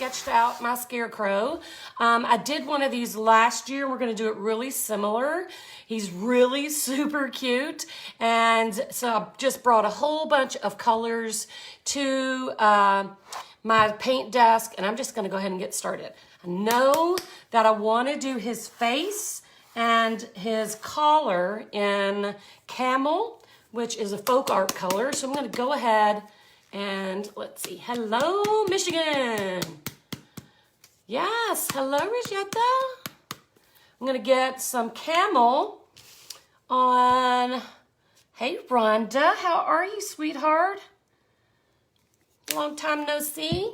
sketched out my scarecrow. I did one of these last year. We're going to do it really similar. He's really super cute. And so I just brought a whole bunch of colors to my paint desk, and I'm just going to go ahead and get started. I know that I want to do his face and his collar in camel, which is a folk art color. So I'm going to go ahead and let's see. Hello, Michigan. Yes, hello, Rosetta. I'm going to get some camel on. Hey, Rhonda, how are you, sweetheart? Long time no see.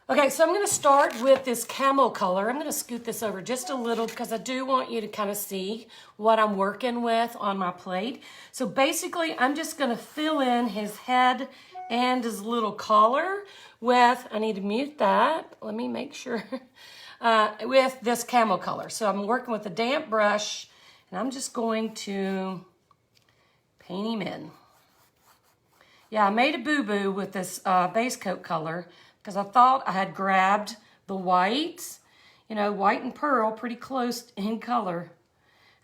Okay, so I'm going to start with this camel color. I'm going to scoot this over just a little because I do want you to kind of see what I'm working with on my plate. So basically, I'm just going to fill in his head and his little collar with, I need to mute that. Let me make sure, with this camel color. So I'm working with a damp brush, and I'm just going to paint him in. Yeah, I made a boo-boo with this base coat color, because I thought I had grabbed the whites, you know, white and pearl, pretty close in color.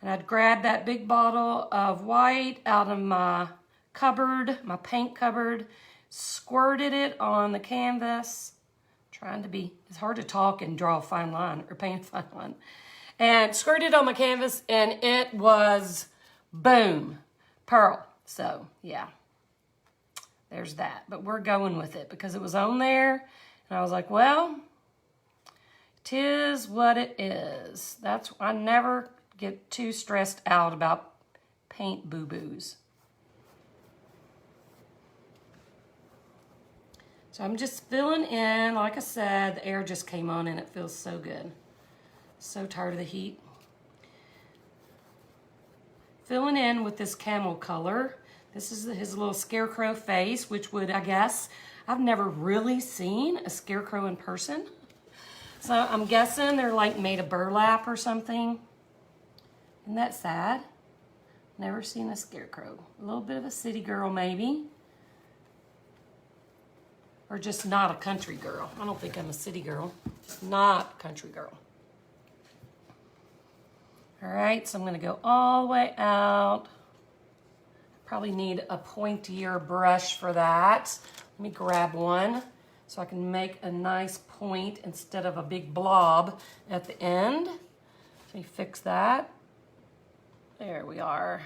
And I'd grabbed that big bottle of white out of my cupboard, my paint cupboard, squirted it on the canvas. Trying to be, it's hard to talk and draw a fine line or paint a fine line. And squirted it on my canvas, and it was, boom, pearl. So, yeah. There's that, but we're going with it because it was on there, and I was like, well, 'tis what it is. That's, I never get too stressed out about paint boo-boos. So I'm just filling in, like I said, the air just came on and it feels so good. So tired of the heat. Filling in with this camel color. This is his little scarecrow face, which would, I guess, I've never really seen a scarecrow in person. So I'm guessing they're like made of burlap or something. Isn't that sad? Never seen a scarecrow. A little bit of a city girl, maybe. Or just not a country girl. I don't think I'm a city girl. Just not a country girl. All right, so I'm gonna go all the way out. Probably need a pointier brush for that. Let me grab one so I can make a nice point instead of a big blob at the end. Let me fix that. There we are.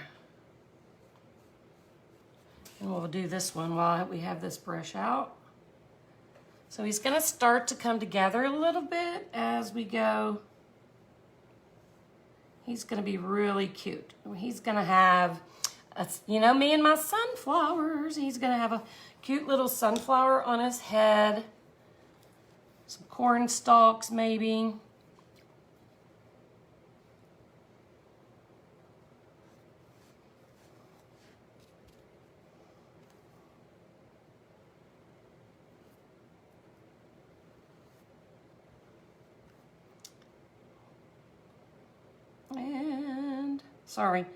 And we'll do this one while we have this brush out. So he's gonna start to come together a little bit as we go. He's gonna be really cute. He's gonna have, you know, me and my sunflowers. He's gonna have a cute little sunflower on his head. Some corn stalks, maybe. And, sorry.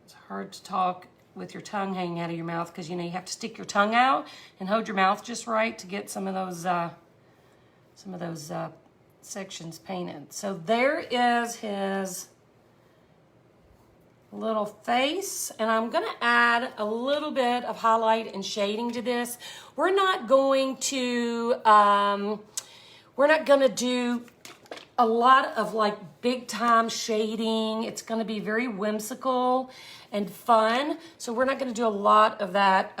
It's hard to talk with your tongue hanging out of your mouth because, you know, you have to stick your tongue out and hold your mouth just right to get some of those sections painted. So there is his little face, and I'm gonna add a little bit of highlight and shading to this. We're not going to do a lot of like big time shading. It's gonna be very whimsical and fun. So we're not gonna do a lot of that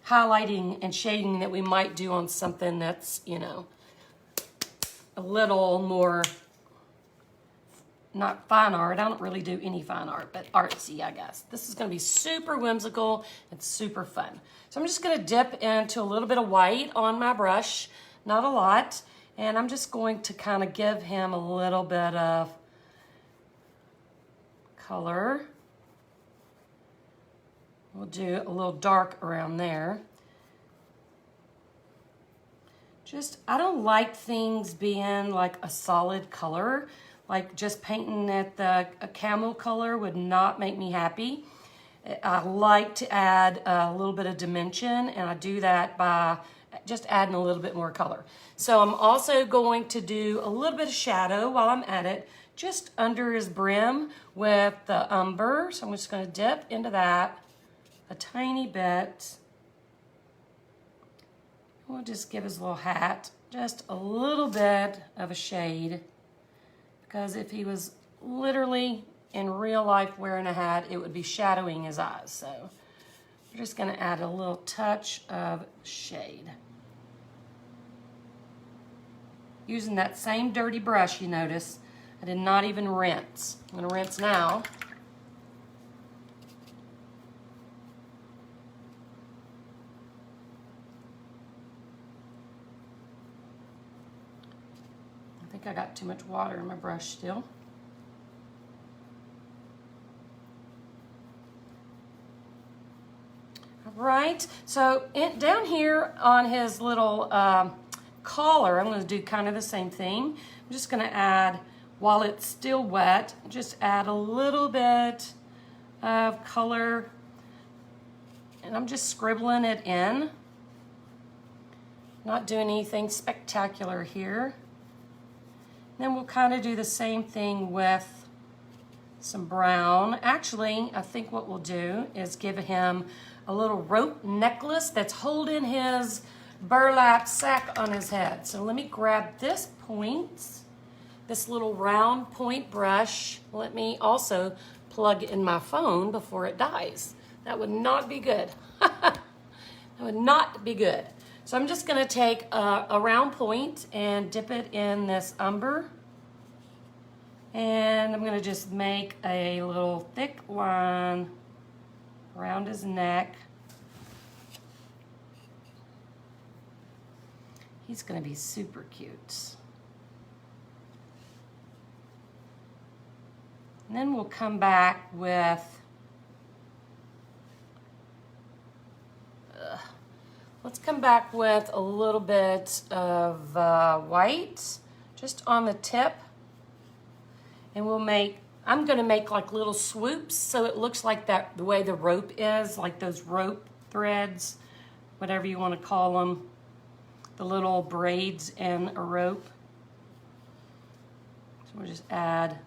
highlighting and shading that we might do on something that's, you know, a little more, not fine art. I don't really do any fine art, but artsy, I guess. This is gonna be super whimsical and super fun. So I'm just gonna dip into a little bit of white on my brush, not a lot, and I'm just going to kind of give him a little bit of color. We'll do a little dark around there. Just, I don't like things being like a solid color. Like just painting it a camel color would not make me happy. I like to add a little bit of dimension, and I do that by just adding a little bit more color. So I'm also going to do a little bit of shadow while I'm at it, just under his brim with the umber. So I'm just going to dip into that a tiny bit. We'll just give his little hat just a little bit of a shade, because if he was literally in real life wearing a hat, it would be shadowing his eyes. So we're just going to add a little touch of shade. Using that same dirty brush, you notice, I did not even rinse. I'm going to rinse now. I think I got too much water in my brush still. All right, so down here on his little collar, I'm going to do kind of the same thing. I'm just going to add, while it's still wet, just add a little bit of color, and I'm just scribbling it in. Not doing anything spectacular here. Then we'll kind of do the same thing with some brown. Actually, I think what we'll do is give him a little rope necklace that's holding his burlap sack on his head. So let me grab this point, this little round point brush. Let me also plug in my phone before it dies. That would not be good. That would not be good. So I'm just going to take a round point and dip it in this umber. And I'm going to just make a little thick line around his neck. He's going to be super cute. And then we'll come back with let's come back with a little bit of white just on the tip. And we'll make, I'm going to make like little swoops so it looks like that the way the rope is, like those rope threads, whatever you want to call them, the little braids in a rope. So we'll just add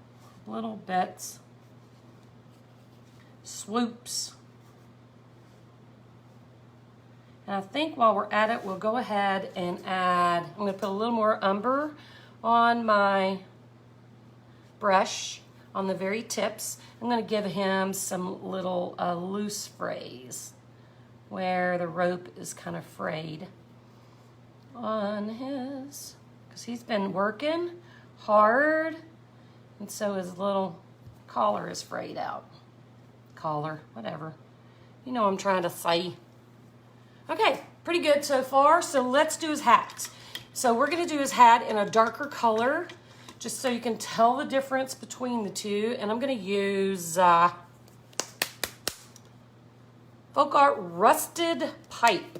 little bits, swoops. And I think while we're at it, we'll go ahead and add, I'm going to put a little more umber on my brush on the very tips. I'm going to give him some little loose frays where the rope is kind of frayed on his, because he's been working hard, and so his little collar is frayed out. Collar, whatever. You know what I'm trying to say. Okay, pretty good so far. So let's do his hat. So we're going to do his hat in a darker color, just so you can tell the difference between the two. And I'm going to use Folk Art Rusted Pipe.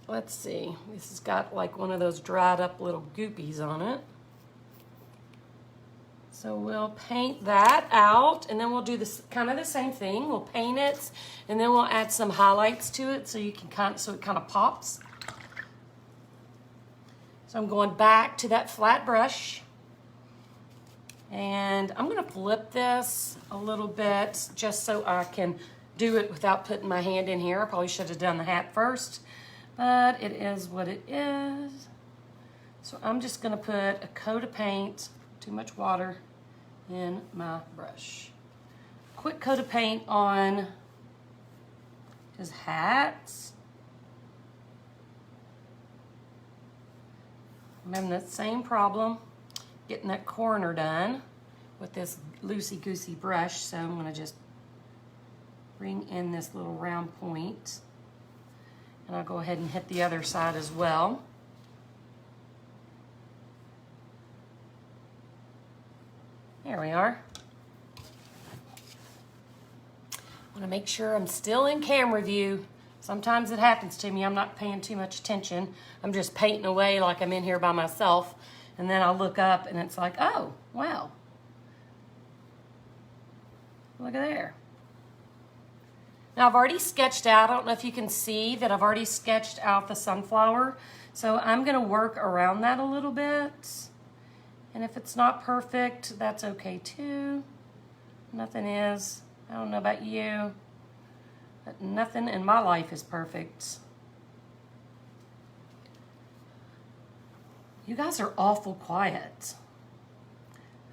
Let's see. This has got like one of those dried up little goopies on it. So we'll paint that out, and then we'll do this kind of the same thing. We'll paint it, and then we'll add some highlights to it so you can so it kind of pops. So I'm going back to that flat brush, and I'm going to flip this a little bit just so I can do it without putting my hand in here. I probably should have done the hat first, but it is what it is. So I'm just going to put a coat of paint, too much water, in my brush. Quick coat of paint on his hats. I'm having that same problem getting that corner done with this loosey-goosey brush, so I'm going to just bring in this little round point, and I'll go ahead and hit the other side as well. There we are. I want to make sure I'm still in camera view. Sometimes it happens to me. I'm not paying too much attention. I'm just painting away like I'm in here by myself. And then I'll look up and it's like, oh, wow. Look at there. Now I've already sketched out, I don't know if you can see that I've already sketched out the sunflower. So I'm gonna work around that a little bit. And if it's not perfect, that's okay too. Nothing is. I don't know about you, but nothing in my life is perfect. You guys are awful quiet.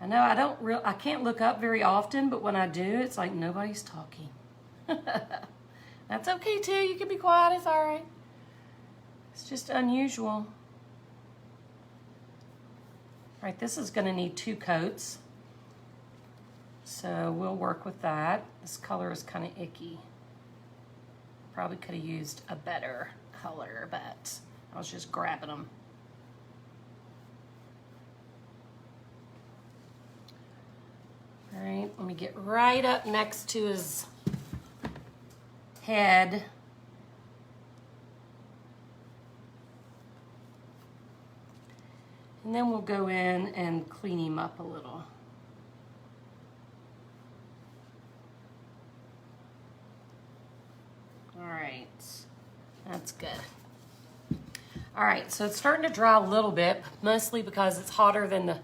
I know I can't look up very often, but when I do, it's like nobody's talking. That's okay too. You can be quiet. It's all right. It's just unusual. All right, this is going to need 2 coats. So we'll work with that. This color is kind of icky. Probably could have used a better color, but I was just grabbing them. All right, let me get right up next to his head. And then we'll go in and clean him up a little. All right, that's good. All right, so it's starting to dry a little bit, mostly because it's hotter than the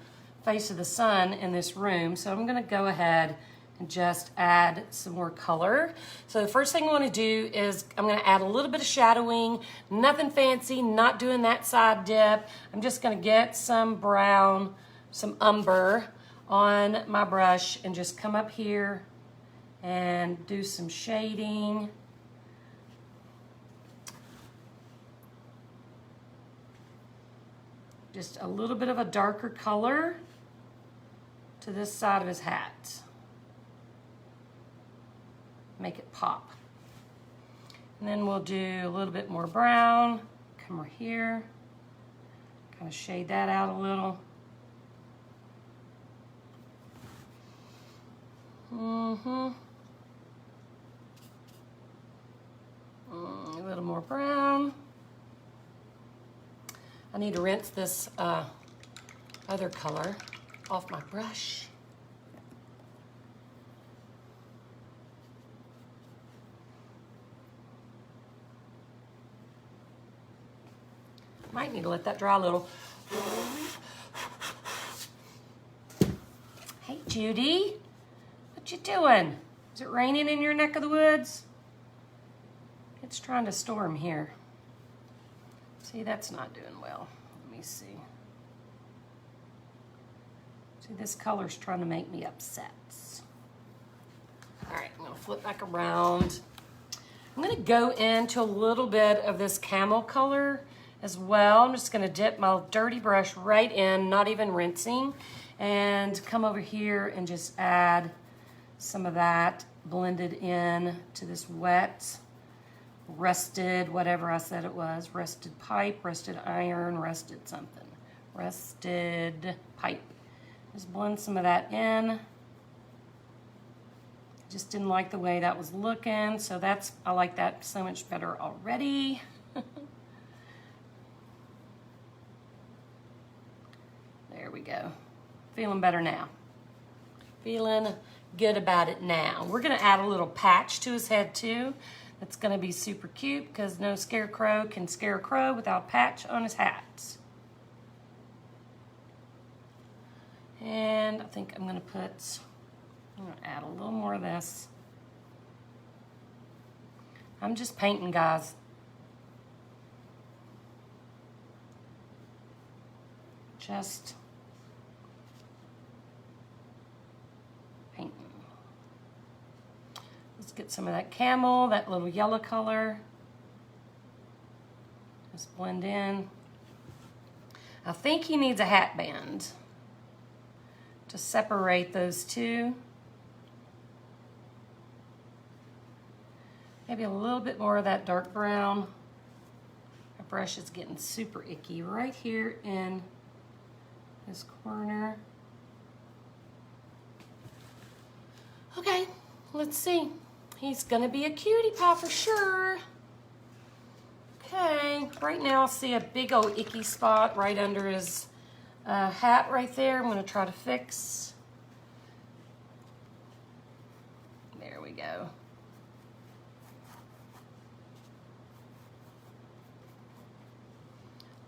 face of the sun in this room. So I'm gonna go ahead and just add some more color. So the first thing I wanna do is I'm gonna add a little bit of shadowing, nothing fancy, not doing that side dip. I'm just gonna get some brown, some umber on my brush and just come up here and do some shading. Just a little bit of a darker color to this side of his hat. Make it pop. And then we'll do a little bit more brown. Come over here. Kind of shade that out a little. A little more brown. I need to rinse this other color off my brush. Might need to let that dry a little. Hey, Judy, what you doing? Is it raining in your neck of the woods? It's trying to storm here. See, that's not doing well. Let me see. See, this color's trying to make me upset. All right, I'm gonna flip back around. I'm gonna go into a little bit of this camel color as well. I'm just gonna dip my dirty brush right in, not even rinsing, and come over here and just add some of that blended in to this wet, rusted, whatever I said it was, rusted pipe, rusted iron, rusted something, rusted pipe. Just blend some of that in. Just didn't like the way that was looking, so I like that so much better already. There we go. Feeling better now. Feeling good about it now. We're gonna add a little patch to his head too. That's gonna be super cute because no scarecrow can scare a crow without a patch on his hat. And I think I'm gonna add a little more of this. I'm just painting, guys. Just painting. Let's get some of that camel, that little yellow color. Just blend in. I think he needs a hat band to separate those two. Maybe a little bit more of that dark brown. My brush is getting super icky right here in this corner. Okay, let's see. He's gonna be a cutie pie for sure. Okay, right now I see a big old icky spot right under his hat right there. I'm gonna try to fix. go.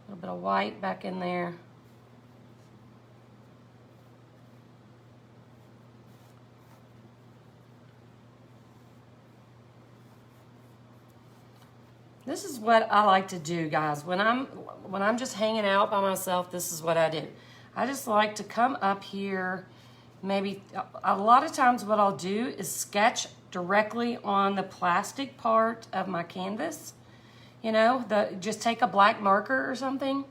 A little bit of white back in there. This is what I like to do, guys. When I'm just hanging out by myself, this is what I do. I just like to come up here. Maybe a lot of times what I'll do is sketch directly on the plastic part of my canvas. You know, just take a black marker or something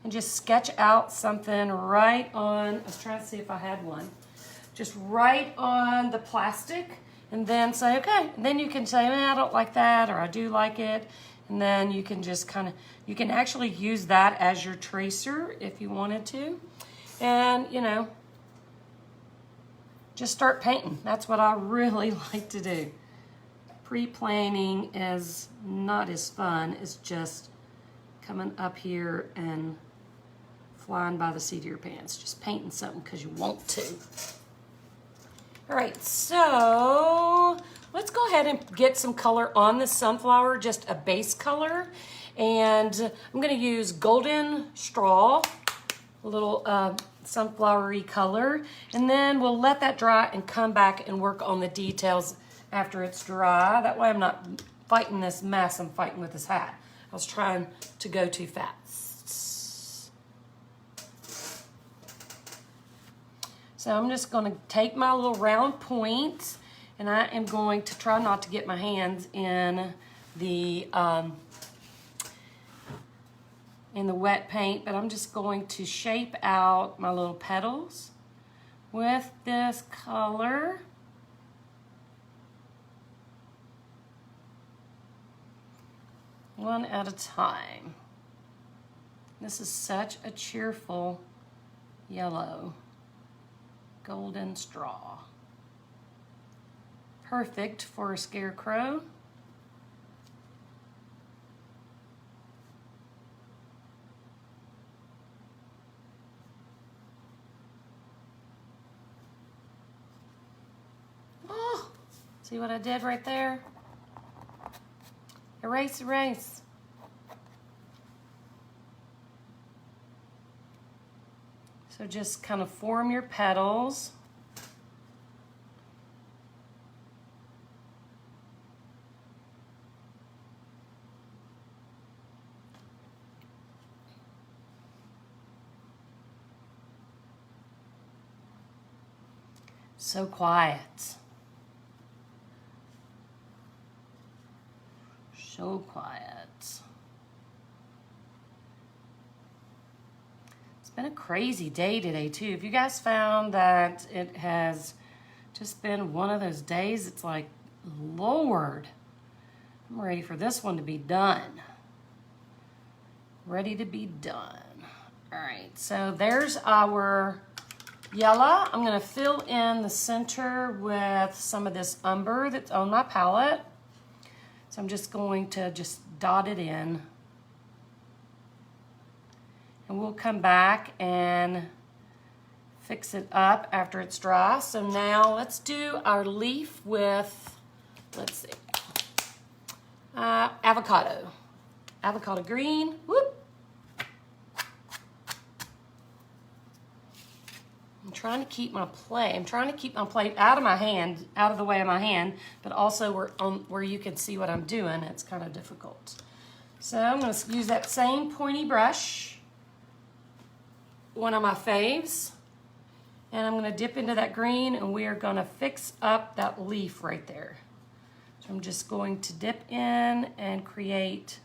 and just sketch out something right on, I was trying to see if I had one, just right on the plastic, and then say, okay, and then you can say, I don't like that, or I do like it. And then you can just kind of, you can actually use that as your tracer if you wanted to. And, you know, just start painting. That's what I really like to do. Pre-planning is not as fun as just coming up here and flying by the seat of your pants. Just painting something because you want to. All right, so let's go ahead and get some color on the sunflower, just a base color. And I'm gonna use golden straw, a little sunflowery color. And then we'll let that dry and come back and work on the details after it's dry. That way I'm not fighting this mess I'm fighting with this hat. I was trying to go too fast. So I'm just gonna take my little round point, and I am going to try not to get my hands in the wet paint, but I'm just going to shape out my little petals with this color. One at a time. This is such a cheerful yellow. Golden straw. Perfect for a scarecrow. Oh, see what I did right there? Erase, erase. So just kind of form your petals. So quiet. So quiet. Been a crazy day today too. If you guys found that it has just been one of those days, it's like, Lord, I'm ready for this one to be done. Ready to be done. All right, so there's our yellow. I'm gonna fill in the center with some of this umber that's on my palette. So I'm just going to just dot it in. And we'll come back and fix it up after it's dry. So now let's do our leaf with, let's see, avocado. Avocado green, whoop. I'm trying to keep my plate out of my hand, out of the way of my hand, but also where you can see what I'm doing. It's kind of difficult. So I'm gonna use that same pointy brush, one of my faves, and I'm gonna dip into that green, and we are gonna fix up that leaf right there. So I'm just going to dip in and create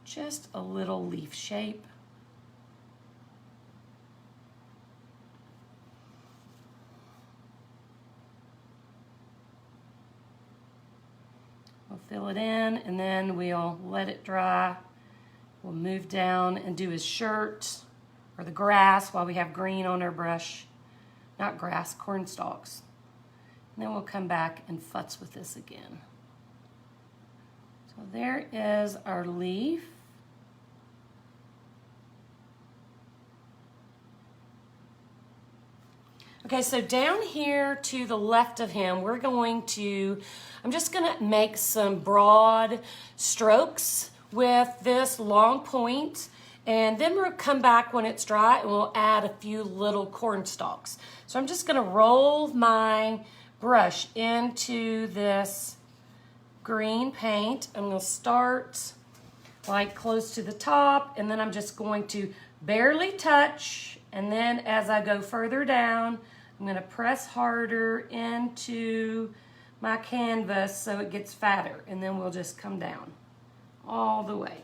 just a little leaf shape. We'll fill it in, and then we'll let it dry. We'll move down and do his shirt, or the grass, while we have green on our brush. Not grass, corn stalks. And then we'll come back and futz with this again. So there is our leaf. Okay, so down here to the left of him, I'm just gonna make some broad strokes with this long point, and then we'll come back when it's dry and we'll add a few little corn stalks. So I'm just gonna roll my brush into this green paint. I'm gonna start like close to the top, and then I'm just going to barely touch, and then as I go further down, I'm going to press harder into my canvas so it gets fatter, and then we'll just come down all the way.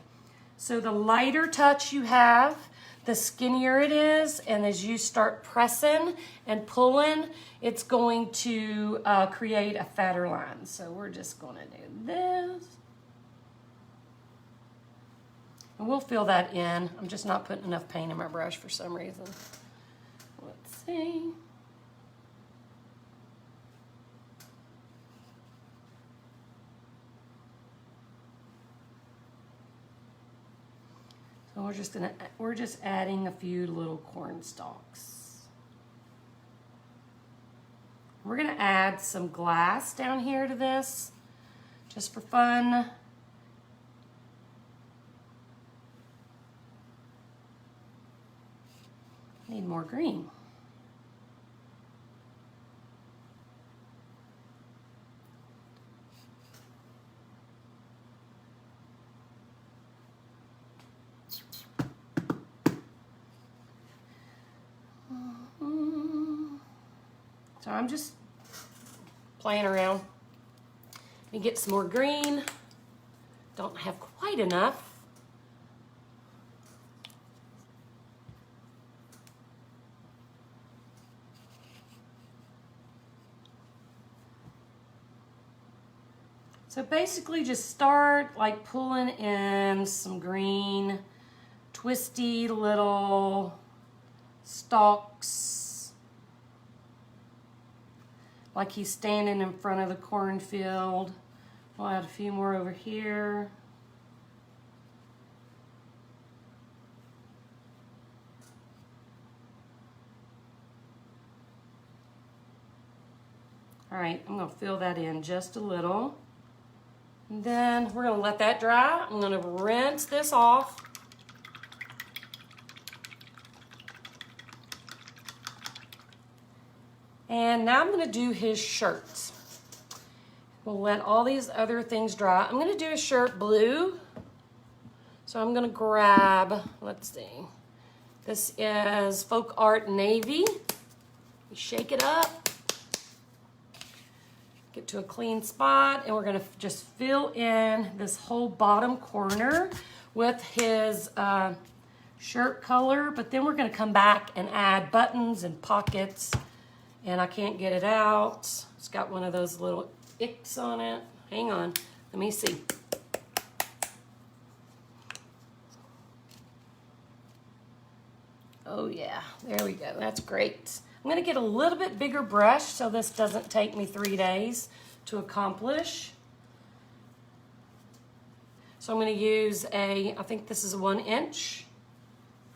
So the lighter touch you have, the skinnier it is, and as you start pressing and pulling, it's going to create a fatter line. So we're just going to do this. And we'll fill that in. I'm just not putting enough paint in my brush for some reason. Let's see. So we're just adding a few little corn stalks. We're gonna add some glass down here to this, just for fun. Need more green. So I'm just playing around. Let me get some more green. Don't have quite enough. So basically just start like pulling in some green, twisty little stalks. Like he's standing in front of the cornfield. We'll add a few more over here. All right, I'm gonna fill that in just a little. And then we're gonna let that dry. I'm gonna rinse this off. And now I'm gonna do his shirts. We'll let all these other things dry. I'm gonna do a shirt blue. So I'm gonna grab, let's see. This is Folk Art Navy. You shake it up. Get to a clean spot, and we're gonna just fill in this whole bottom corner with his shirt color, but then we're gonna come back and add buttons and pockets, and I can't get it out. It's got one of those little icks on it. Hang on, let me see. Oh yeah, there we go, that's great. I'm gonna get a little bit bigger brush so this doesn't take me 3 days to accomplish. So I'm gonna use I think this is a 1 inch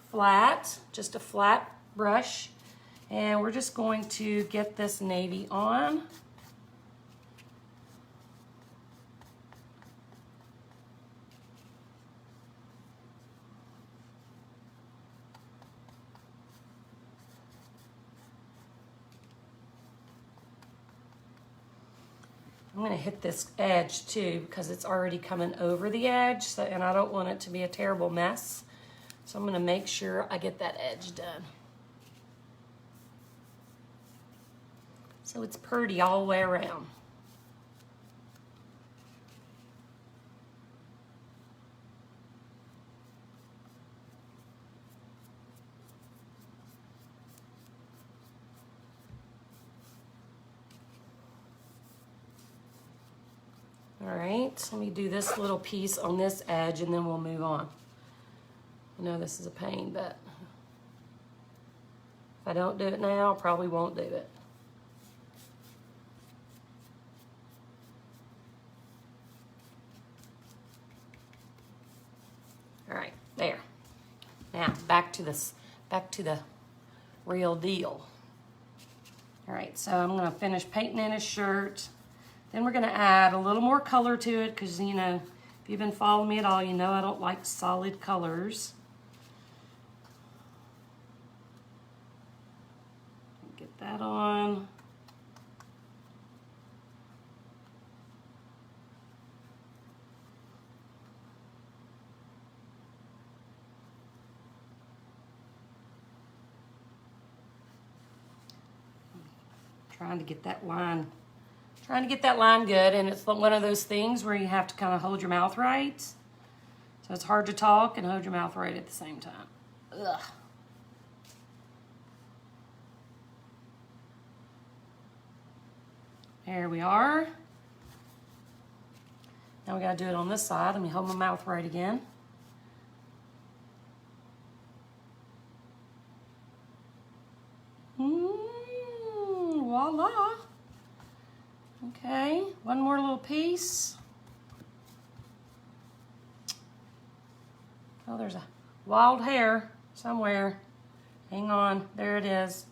flat, just a flat brush. And we're just going to get this navy on. I'm gonna hit this edge too because it's already coming over the edge, so, and I don't want it to be a terrible mess. So I'm gonna make sure I get that edge done. So it's pretty all the way around. All right, let me do this little piece on this edge and then we'll move on. I know this is a pain, but if I don't do it now, I probably won't do it. All right, there. Now back to the real deal. All right, so I'm gonna finish painting in his shirt. Then we're gonna add a little more color to it because, you know, if you've been following me at all, you know I don't like solid colors. Get that on. Trying to get that line good, and it's one of those things where you have to kind of hold your mouth right. So it's hard to talk and hold your mouth right at the same time. Ugh. There we are. Now we gotta do it on this side. Let me hold my mouth right again. Voila. Okay, one more little piece. Oh, there's a wild hair somewhere. Hang on, there it is.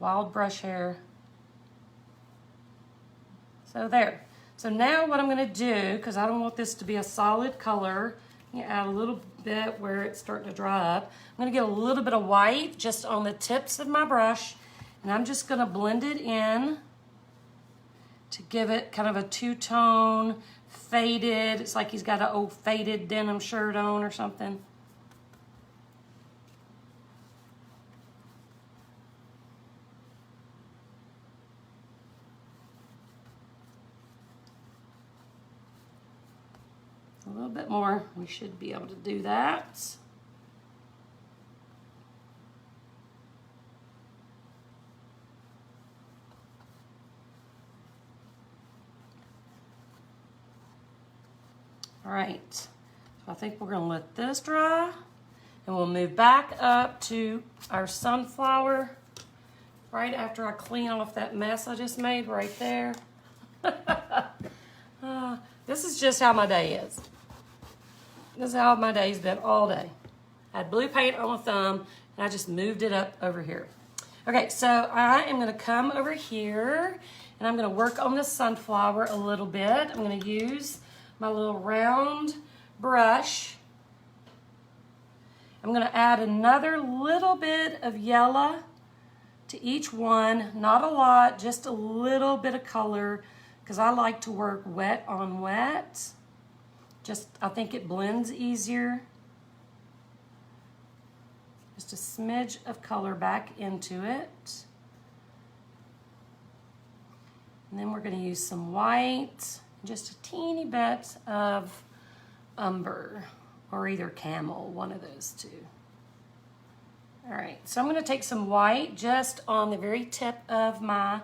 Wild brush hair. So there. So now what I'm gonna do, because I don't want this to be a solid color, I'm gonna add a little bit where it's starting to dry up. I'm gonna get a little bit of white just on the tips of my brush, and I'm just gonna blend it in to give it kind of a two-tone, faded. It's like he's got an old faded denim shirt on or something. A little bit more. We should be able to do that. All right, so I think we're gonna let this dry, and we'll move back up to our sunflower right after I clean off that mess I just made right there. This is just how my day is. This is how my day's been all day. I had blue paint on my thumb, and I just moved it up over here. Okay, so I am gonna come over here, and I'm gonna work on the sunflower a little bit. I'm gonna use my little round brush. I'm gonna add another little bit of yellow to each one, not a lot, just a little bit of color, because I like to work wet on wet. I think it blends easier. Just a smidge of color back into it. And then we're gonna use some white, just a teeny bit of umber, or either camel, one of those two. All right, so I'm gonna take some white just on the very tip of my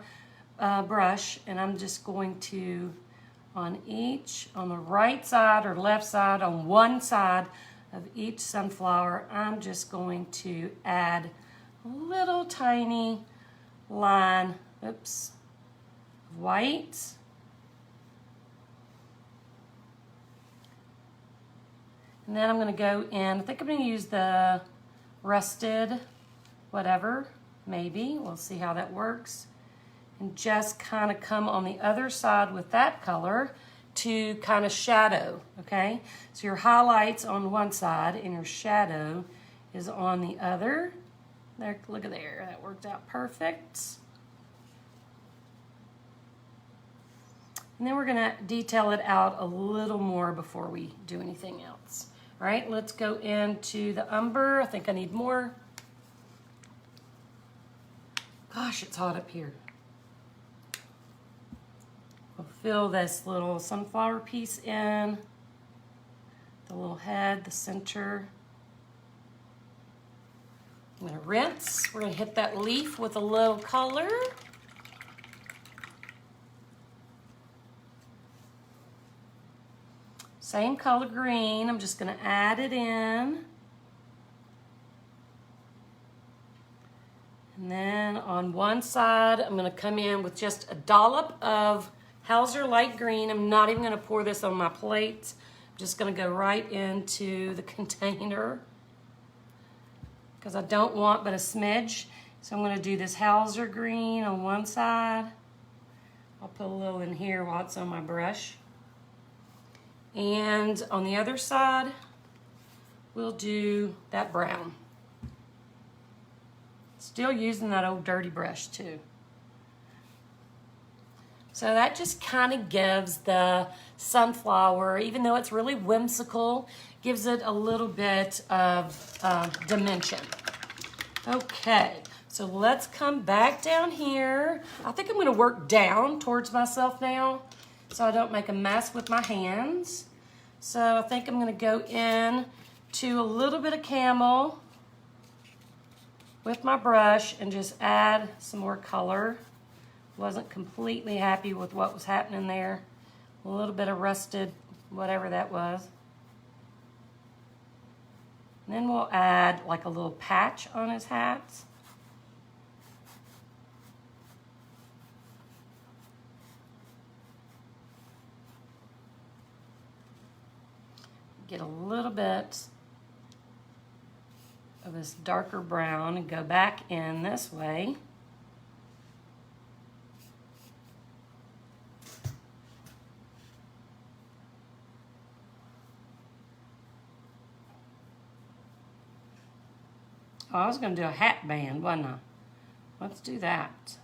brush, and I'm just going to, on the right side or left side, on one side of each sunflower, I'm just going to add a little tiny line, oops, of white. And then I'm gonna go in, I think I'm gonna use the rusted whatever, maybe. We'll see how that works. And just kind of come on the other side with that color to kind of shadow, okay? So your highlight's on one side and your shadow is on the other. There, look at there, that worked out perfect. And then we're gonna detail it out a little more before we do anything else. All right, let's go into the umber. I think I need more. Gosh, it's hot up here. We'll fill this little sunflower piece in, the little head, the center. I'm gonna rinse. We're gonna hit that leaf with a little color. Same color green, I'm just gonna add it in. And then on one side, I'm gonna come in with just a dollop of Hauser light green. I'm not even gonna pour this on my plate. I'm just gonna go right into the container. because I don't want but a smidge. So I'm going to do this Hauser green on one side. I'll put a little in here while it's on my brush. And on the other side, we'll do that brown. Still using that old dirty brush too. So that just kind of gives the sunflower, even though it's really whimsical, gives it a little bit of dimension. Okay, so let's come back down here. I think I'm going to work down towards myself now so I don't make a mess with my hands. So I think I'm going to go in to a little bit of camel with my brush and just add some more color. Wasn't completely happy with what was happening there. A little bit of rusted, whatever that was. And then we'll add like a little patch on his hat. Get a little bit of this darker brown and go back in this way. Oh, I was going to do a hat band, wasn't I? Let's do that.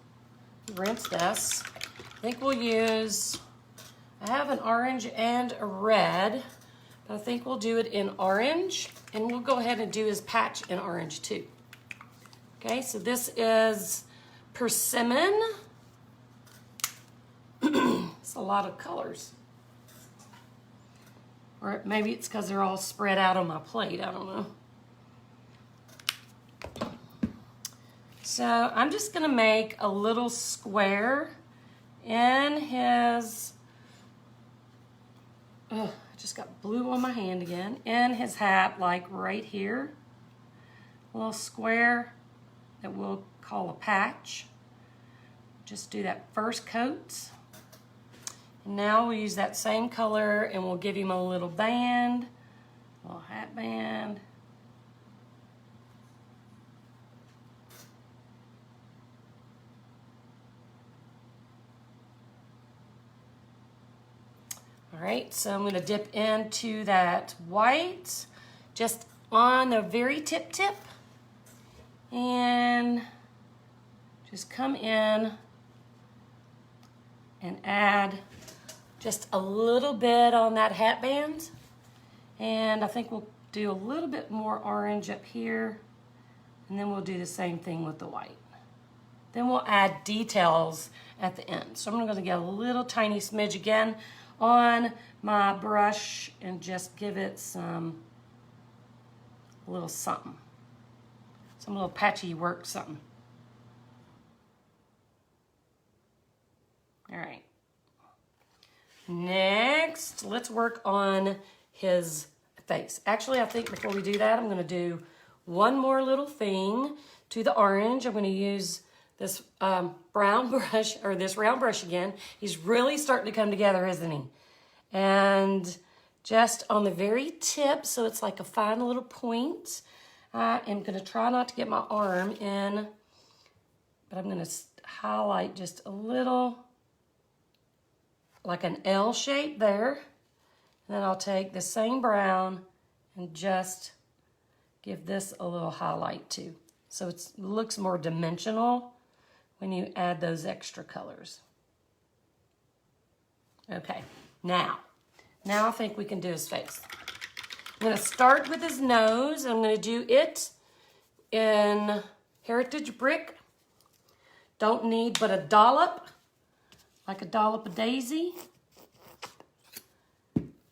Rinse this. I think we'll use, I have an orange and a red, but I think we'll do it in orange, and we'll go ahead and do his patch in orange too. Okay, so this is persimmon. It's a lot of colors. Or maybe it's because they're all spread out on my plate, I don't know. So I'm just gonna make a little square in his, I just got blue on my hand again, in his hat, like right here. A little square that we'll call a patch. Just do that first coat. And now we'll use that same color and we'll give him a little band, a little hat band. All right, so I'm gonna dip into that white, just on the very tip, and just come in and add just a little bit on that hat band. And I think we'll do a little bit more orange up here, and then we'll do the same thing with the white. Then we'll add details at the end. So I'm gonna get a little tiny smidge again on my brush and just give it some little something. Some little patchy work something. All right. Next, let's work on his face. Actually, I think before we do that, I'm gonna do one more little thing to the orange. I'm gonna use this brown brush, or this round brush again. He's really starting to come together, isn't he? And just on the very tip, so it's like a fine little point. I am gonna try not to get my arm in, but I'm gonna highlight just a little, like an L shape there. And then I'll take the same brown and just give this a little highlight too. So it looks more dimensional when you add those extra colors. Okay, now I think we can do his face. I'm gonna start with his nose. I'm gonna do it in Heritage Brick. Don't need but a dollop, like a dollop of daisy.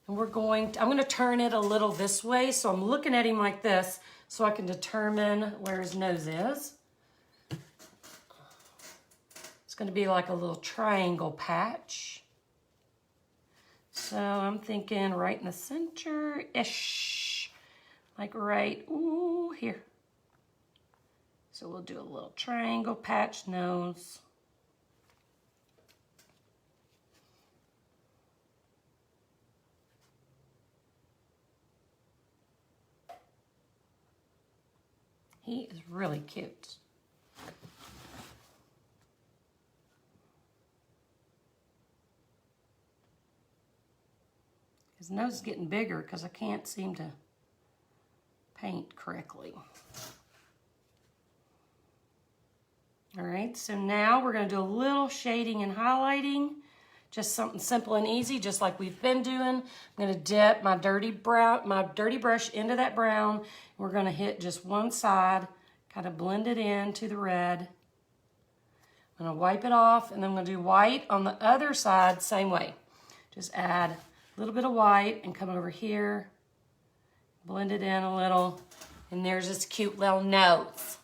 And I'm gonna turn it a little this way, so I'm looking at him like this so I can determine where his nose is. It's gonna be like a little triangle patch. So I'm thinking right in the center-ish, like right, ooh, here. So we'll do a little triangle patch nose. He is really cute. His nose is getting bigger because I can't seem to paint correctly. All right, so now we're going to do a little shading and highlighting. Just something simple and easy, just like we've been doing. I'm going to dip my dirty brush into that brown. We're going to hit just one side, kind of blend it into the red. I'm going to wipe it off, and then I'm going to do white on the other side, same way. Just add a little bit of white and come over here, blend it in a little, and there's this cute little nose.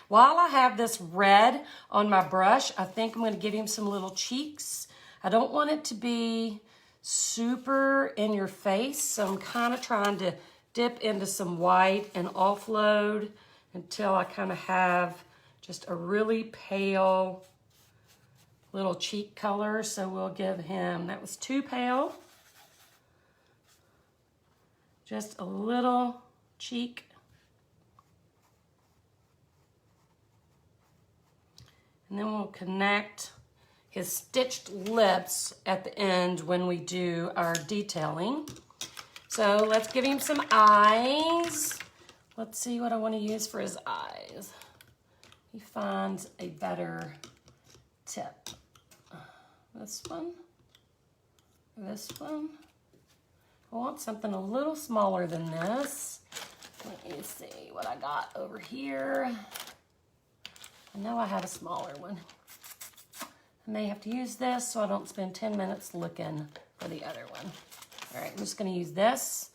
While I have this red on my brush, I think I'm going to give him some little cheeks. I don't want it to be super in your face, so I'm kind of trying to dip into some white and offload until I kind of have just a really pale little cheek color. So we'll give him, that was too pale, just a little cheek. And then we'll connect his stitched lips at the end when we do our detailing. So let's give him some eyes. Let's see what I want to use for his eyes. He finds a better tip. This one, this one. I want something a little smaller than this. Let me see what I got over here. I know I have a smaller one. I may have to use this so I don't spend 10 minutes looking for the other one. All right, I'm just gonna use this,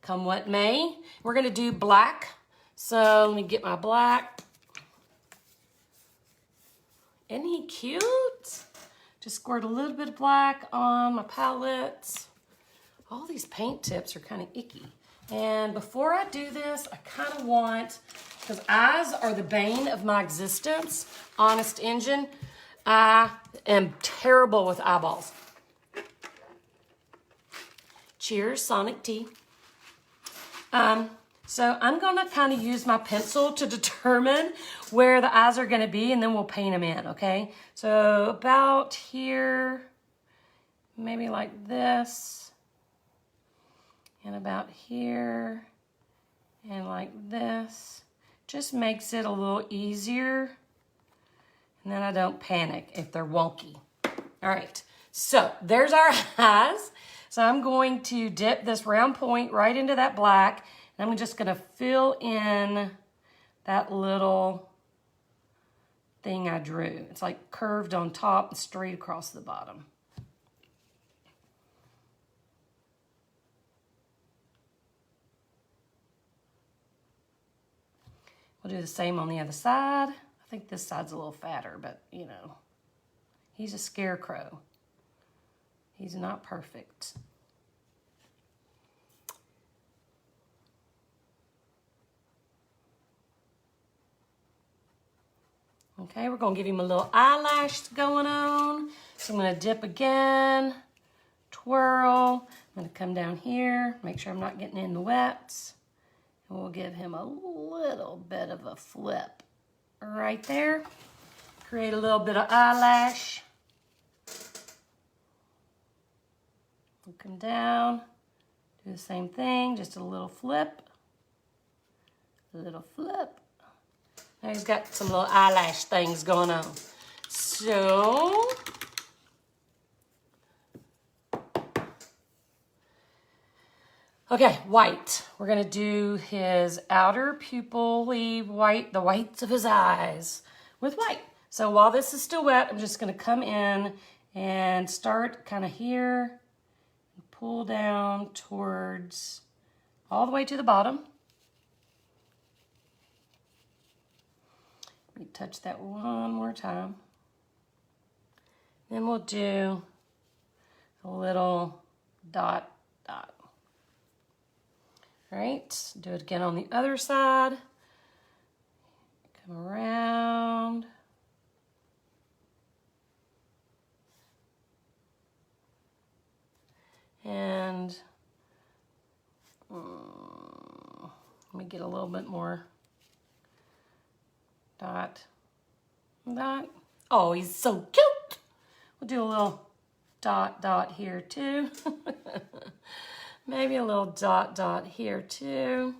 come what may. We're gonna do black. So let me get my black. Isn't he cute? Just squirt a little bit of black on my palette. All these paint tips are kind of icky. And before I do this, I kind of want, because eyes are the bane of my existence, honest engine, I am terrible with eyeballs. Cheers, Sonic Tea. So I'm gonna kind of use my pencil to determine where the eyes are gonna be, and then we'll paint them in, okay? So about here, maybe like this, and about here, and like this. Just makes it a little easier, and then I don't panic if they're wonky. All right, so there's our eyes. So I'm going to dip this round point right into that black, and I'm just gonna fill in that little thing I drew. It's like curved on top and straight across the bottom. We'll do the same on the other side. I think this side's a little fatter, but you know, he's a scarecrow. He's not perfect. Okay, we're gonna give him a little eyelash going on. So I'm gonna dip again, twirl. I'm gonna come down here, make sure I'm not getting in the wet. And we'll give him a little bit of a flip right there. Create a little bit of eyelash. We'll come down, do the same thing, just a little flip, a little flip. Now he's got some little eyelash things going on. So, okay, white. We're gonna do his outer pupil-y white, the whites of his eyes with white. So while this is still wet, I'm just gonna come in and start kind of here, and pull down towards, all the way to the bottom. Let me touch that one more time. Then we'll do a little dot, dot. All right, do it again on the other side. Come around. And let me get a little bit more dot, dot. Oh, he's so cute. We'll do a little dot, dot here too. Maybe a little dot, dot here too.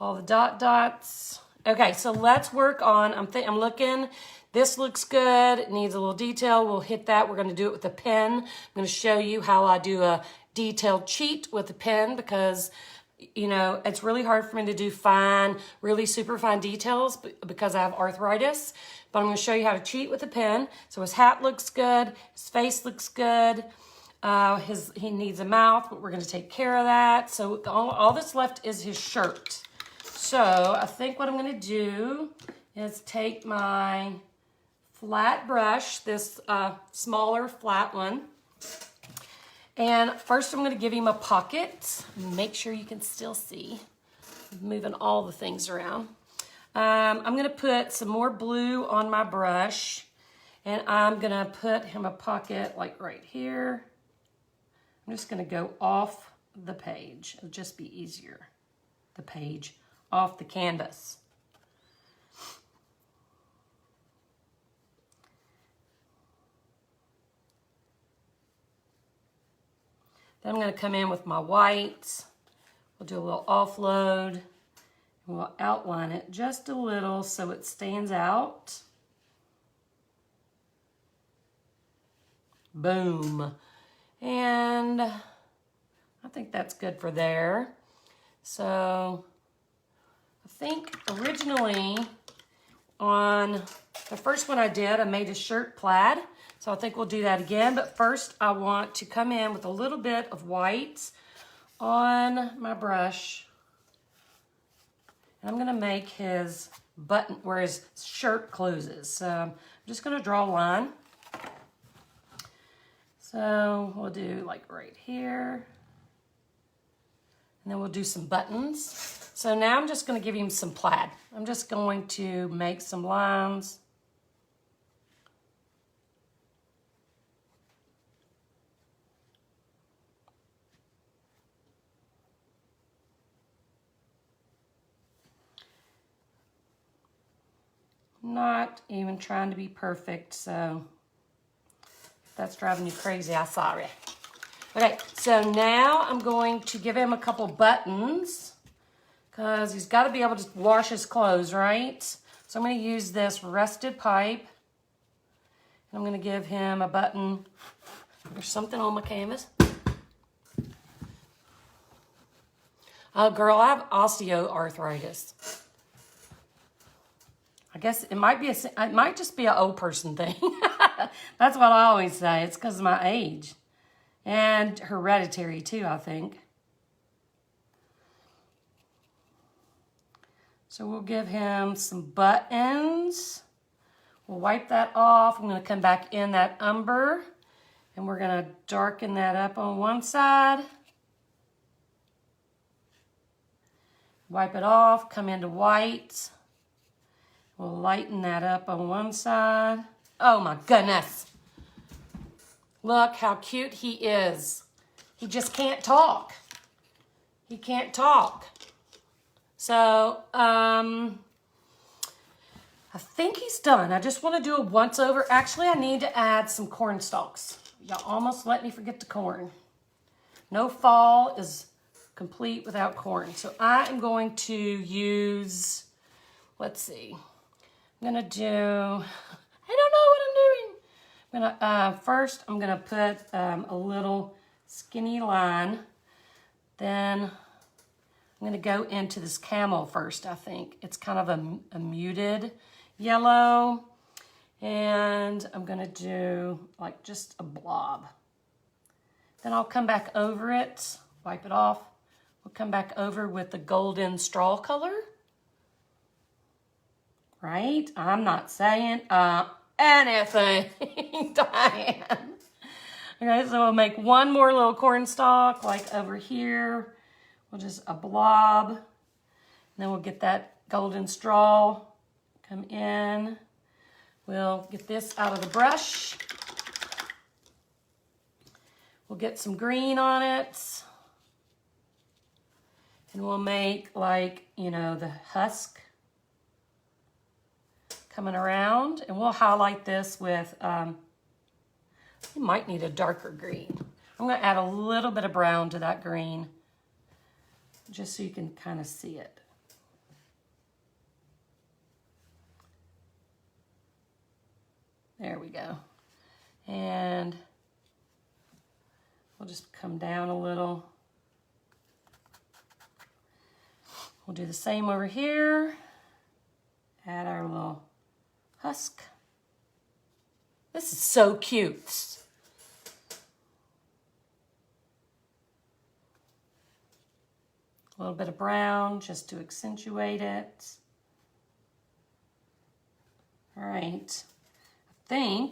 All the dot, dots. Okay, so let's work on, I'm looking, this looks good. It needs a little detail. We'll hit that. We're going to do it with a pen. I'm going to show you how I do a detailed cheat with a pen because, you know, it's really hard for me to do fine, really super fine details because I have arthritis. But I'm going to show you how to cheat with a pen. So his hat looks good. His face looks good. He needs a mouth, but we're going to take care of that. So all that's left is his shirt. So I think what I'm going to do is take my flat brush, this smaller flat one. And first I'm going to give him a pocket. Make sure you can still see. I'm moving all the things around. I'm going to put some more blue on my brush. And I'm going to put him a pocket like right here. I'm just going to go off the page. It'll just be easier. The page off the canvas. Then I'm going to come in with my whites. We'll do a little offload. And we'll outline it just a little so it stands out. Boom. And I think that's good for there. So I think originally on the first one I did, I made his shirt plaid. So I think we'll do that again. But first I want to come in with a little bit of white on my brush. And I'm going to make his button where his shirt closes. So I'm just going to draw a line. So we'll do like right here. And then we'll do some buttons. So now I'm just going to give him some plaid. I'm just going to make some lines. Not even trying to be perfect, so if that's driving you crazy, I'm sorry. Okay, so now I'm going to give him a couple buttons because he's got to be able to wash his clothes, right? So I'm going to use this rusted pipe. And I'm going to give him a button. There's something on my canvas. Oh, girl, I have osteoarthritis. I guess it might just be an old person thing. That's what I always say. It's because of my age. And hereditary too, I think. So we'll give him some buttons. We'll wipe that off. I'm going to come back in that umber. And we're going to darken that up on one side. Wipe it off, come into white. We'll lighten that up on one side. Oh my goodness. Look how cute he is. He just can't talk. He can't talk. So, I think he's done. I just want to do a once over. Actually, I need to add some corn stalks. Y'all almost let me forget the corn. No fall is complete without corn. So I am going to use, let's see. I'm going to do, I don't know what I'm doing. First, I'm going to put a little skinny line. Then I'm going to go into this camel first, I think. It's kind of a muted yellow. And I'm going to do like just a blob. Then I'll come back over it, wipe it off. We'll come back over with the golden straw color. Right? I'm not saying anything, Diane. Okay, so we'll make one more little corn stalk, like over here. We'll just a blob. And then we'll get that golden straw, come in. We'll get this out of the brush. We'll get some green on it. And we'll make like, you know, the husk. coming around, and we'll highlight this with, you might need a darker green. I'm going to add a little bit of brown to that green, just so you can kind of see it. There we go. And we'll just come down a little. We'll do the same over here. Add our little husk. This is so cute. A little bit of brown just to accentuate it. All right, I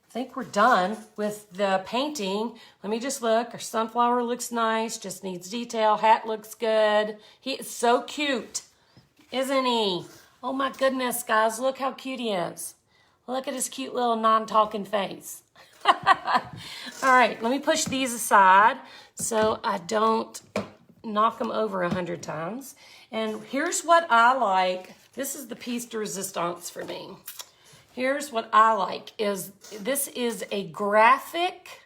think we're done with the painting. Let me just look. Our sunflower looks nice, just needs detail. Hat looks good. He is so cute, isn't he? Oh my goodness, guys, look how cute he is. Look at his cute little non-talking face. All right, let me push these aside so I don't knock them over 100 times. And here's what I like. This is the piece de resistance for me. Here's what I like is this is a graphic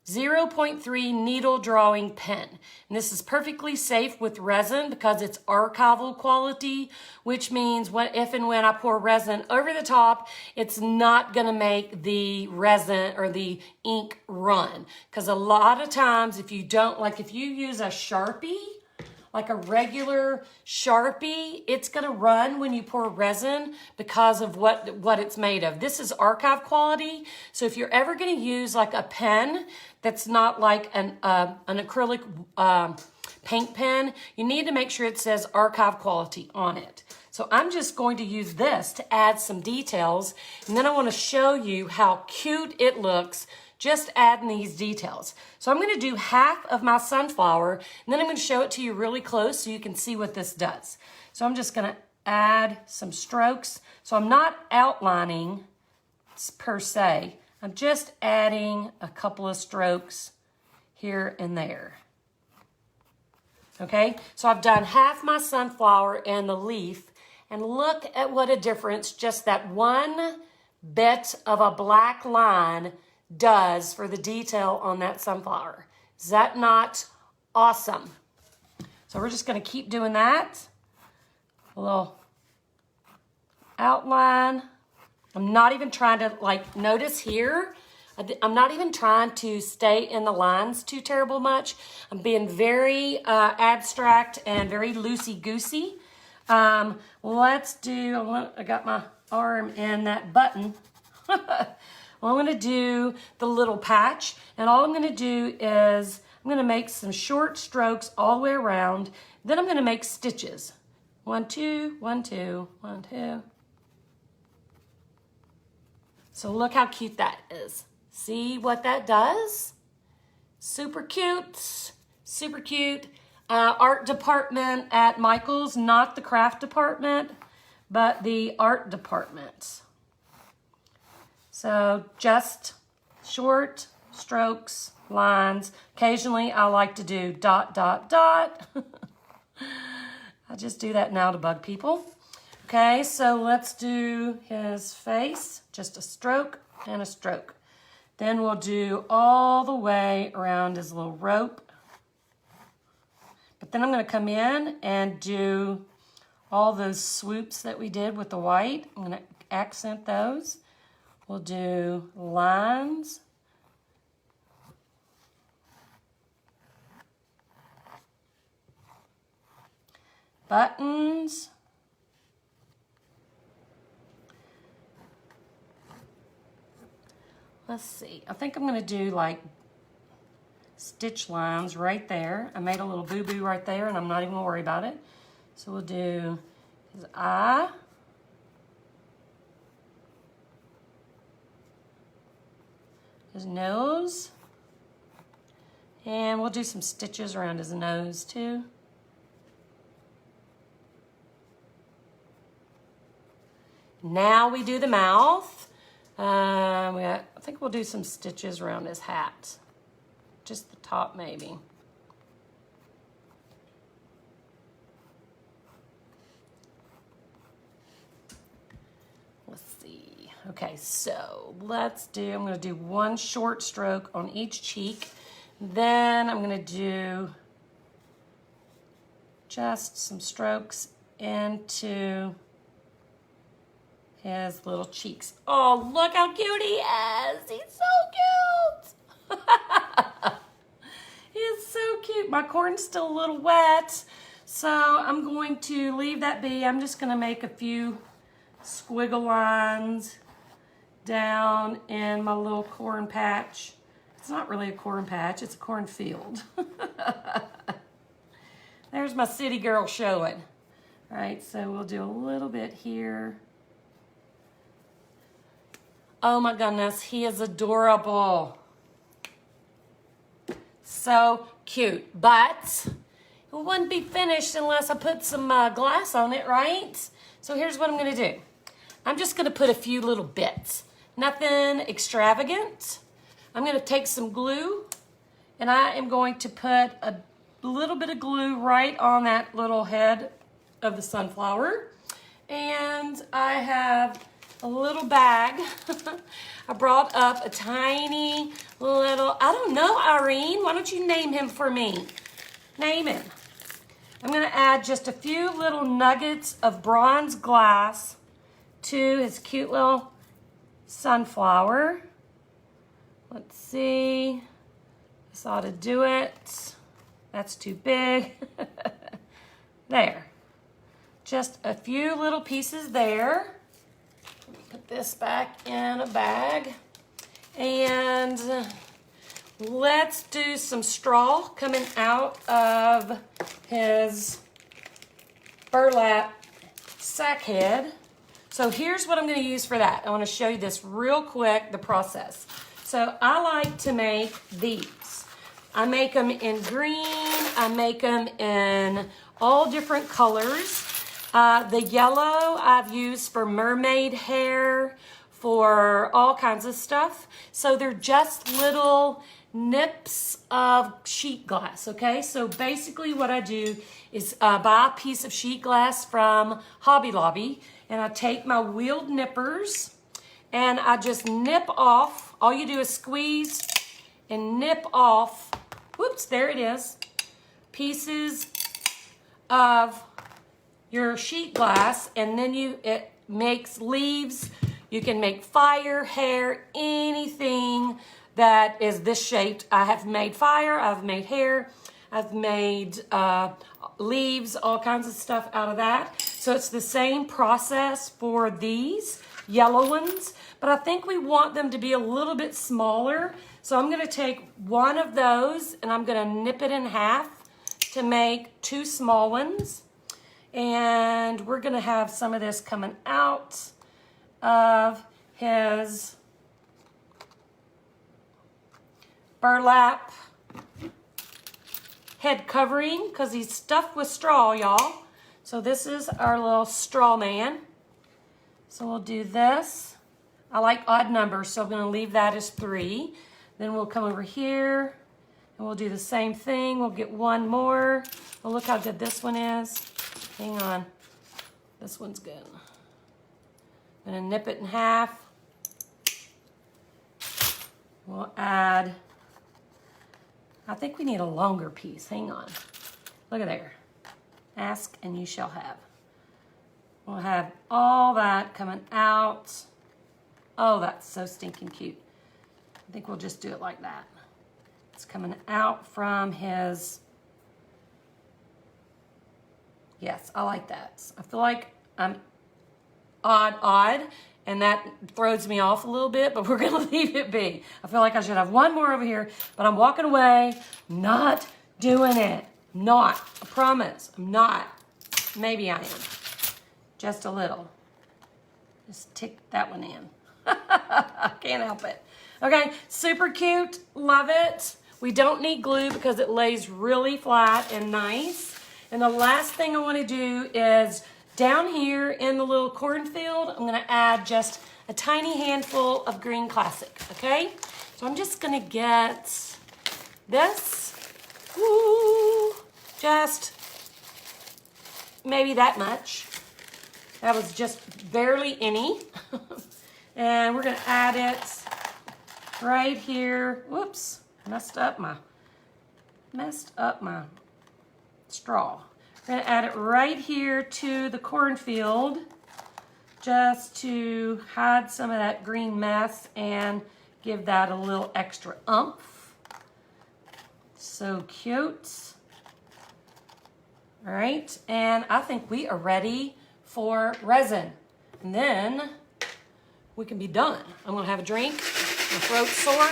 0.3 needle drawing pen. And this is perfectly safe with resin because it's archival quality, which means what if and when I pour resin over the top, it's not gonna make the resin or the ink run. Because a lot of times if you don't, like if you use a Sharpie, like a regular Sharpie, it's gonna run when you pour resin because of what it's made of. This is archive quality, so if you're ever gonna use like a pen that's not like an acrylic paint pen, you need to make sure it says archive quality on it. So I'm just going to use this to add some details, and then I wanna show you how cute it looks just adding these details. So I'm gonna do half of my sunflower, and then I'm gonna show it to you really close so you can see what this does. So I'm just gonna add some strokes. So I'm not outlining per se, I'm just adding a couple of strokes here and there. Okay, so I've done half my sunflower and the leaf, and look at what a difference just that one bit of a black line does for the detail on that sunflower. Is that not awesome? So we're just going to keep doing that. A little outline. I'm not even trying to, like, notice here, I'm not even trying to stay in the lines too terrible much. I'm being very abstract and very loosey-goosey. Let's do, I got my arm in that button. Well, I'm going to do the little patch, and all I'm going to do is I'm going to make some short strokes all the way around. Then I'm going to make stitches. 1, 2, 1, 2, 1, 2. So look how cute that is. See what that does? Super cute, super cute. Art department at Michael's, not the craft department, but the art department. So just short strokes, lines. Occasionally I like to do dot, dot, dot. I just do that now to bug people. Okay, so let's do his face. Just a stroke and a stroke. Then we'll do all the way around his little rope. But then I'm going to come in and do all those swoops that we did with the white. I'm going to accent those. We'll do lines. Buttons. Let's see. I think I'm going to do like stitch lines right there. I made a little boo-boo right there, and I'm not even going to worry about it. So we'll do his eye. His nose, and we'll do some stitches around his nose too. Now we do the mouth. I think we'll do some stitches around his hat, just the top maybe. Okay, so I'm gonna do one short stroke on each cheek. Then I'm gonna do just some strokes into his little cheeks. Oh, look how cute he is. He's so cute. He is so cute. My corn's still a little wet, so I'm going to leave that be. I'm just gonna make a few squiggle lines down in my little corn patch. It's not really a corn patch, it's a cornfield. There's my city girl showing. All right, so we'll do a little bit here. Oh my goodness, he is adorable. So cute, but it wouldn't be finished unless I put some glass on it, right? So here's what I'm gonna do. I'm just gonna put a few little bits, nothing extravagant. I'm gonna take some glue and I am going to put a little bit of glue right on that little head of the sunflower. And I have a little bag. I brought up a tiny little, I don't know, Irene, why don't you name him for me? Name him. I'm gonna add just a few little nuggets of bronze glass to his cute little sunflower. Let's see, this ought to do it. That's too big. There. Just a few little pieces there. Let me put this back in a bag. And let's do some straw coming out of his burlap sack head. So here's what I'm going to use for that. I want to show you this real quick, the process. So I like to make these. I make them in green. I make them in all different colors. The yellow I've used for mermaid hair, for all kinds of stuff. So they're just little nips of sheet glass, okay? So basically what I do is buy a piece of sheet glass from Hobby Lobby, and I take my wheeled nippers and I just nip off. All you do is squeeze and nip off, whoops, there it is, pieces of your sheet glass, and then it makes leaves. You can make fire, hair, anything that is this shaped. I have made fire, I've made hair, I've made leaves, all kinds of stuff out of that. So it's the same process for these yellow ones, but I think we want them to be a little bit smaller. So I'm gonna take one of those and I'm gonna nip it in half to make two small ones. And we're gonna have some of this coming out of his burlap head covering because he's stuffed with straw, y'all. So this is our little straw man. So we'll do this. I like odd numbers, so I'm gonna leave that as 3. Then we'll come over here and we'll do the same thing. We'll get one more. Well, look how good this one is. Hang on, this one's good. I'm gonna nip it in half. We'll add, I think we need a longer piece, hang on. Look at there, ask and you shall have. We'll have all that coming out. Oh, that's so stinking cute. I think we'll just do it like that. It's coming out from his, yes, I like that. I feel like I'm odd, and that throws me off a little bit, but we're gonna leave it be. I feel like I should have one more over here, but I'm walking away, not doing it. Not, I promise, I'm not. Maybe I am, just a little. Just tick that one in. I can't help it. Okay, super cute, love it. We don't need glue because it lays really flat and nice. And the last thing I wanna do is down here in the little cornfield, I'm gonna add just a tiny handful of green classic, okay? So I'm just gonna get this, ooh, just maybe that much. That was just barely any. And we're gonna add it right here. Whoops, messed up my straw. We're gonna add it right here to the cornfield just to hide some of that green mess and give that a little extra oomph. So cute. All right, and I think we are ready for resin. And then we can be done. I'm gonna have a drink, my throat's sore.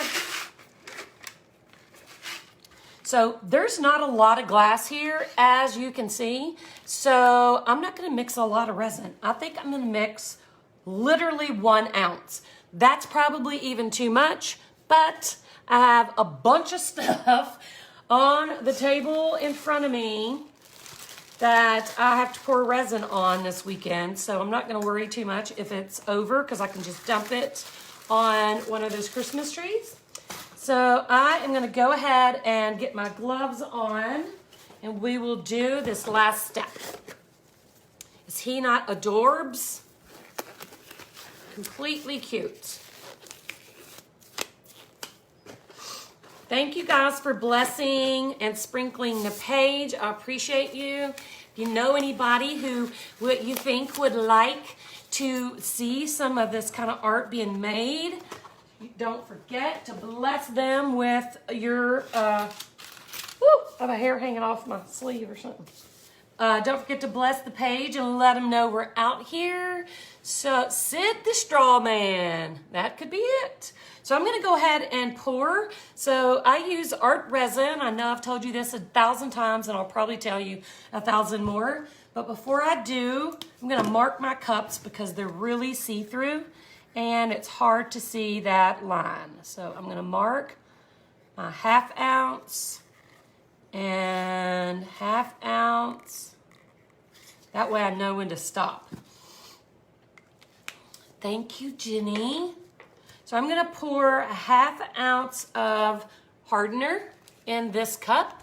So there's not a lot of glass here, as you can see. So I'm not gonna mix a lot of resin. I think I'm gonna mix literally 1 ounce. That's probably even too much, but I have a bunch of stuff on the table in front of me that I have to pour resin on this weekend. So I'm not gonna worry too much if it's over, because I can just dump it on one of those Christmas trees. So I am gonna go ahead and get my gloves on, and we will do this last step. Is he not adorbs? Completely cute. Thank you guys for blessing and sprinkling the page. I appreciate you. If you know anybody who you think would like to see some of this kind of art being made, don't forget to bless them with your, I have a hair hanging off my sleeve or something. Don't forget to bless the page and let them know we're out here. So, Sid the Straw Man, that could be it. So I'm gonna go ahead and pour. So I use art resin. I know I've told you this 1,000 times, and I'll probably tell you 1,000 more. But before I do, I'm gonna mark my cups because they're really see-through and it's hard to see that line. So I'm gonna mark my 1/2 ounce and 1/2 ounce. That way I know when to stop. Thank you, Jenny. So I'm gonna pour 1/2 ounce of hardener in this cup.